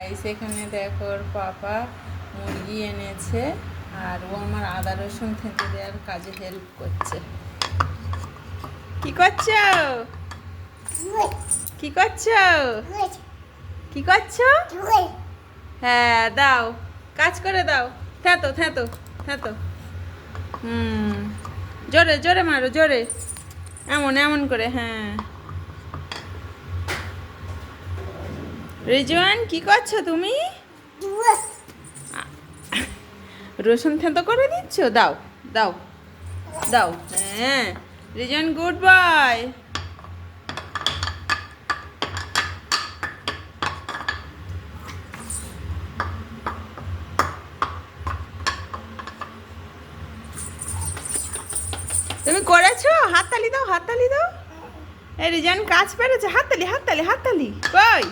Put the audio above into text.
সেখানে দেখো ওর পাপা মুরগি এনেছে আর ও আমার আদা রসুন থেঁতে দেওয়ার কাজে হেল্প করছে। কি করছো? কি করছো? কি করছো? হ্যাঁ দাও, কাজ করে দাও। থ্যাতো থ্যাতো থ্যাতো। জোরে জোরে মারো, জোরে, এমন এমন করে। হ্যাঁ রিজওয়ান, কি করছো তুমি? রসুন থেঁতো করে দিচ্ছ? দাও দাও দাও। হ্যাঁ রিজওয়ান, গুড বয়। তুমি করেছো? হাততালি দাও, হাততালি দাও। এই রিজওয়ান কাজ পেরেছে, হাততালি হাততালি হাততালি। কই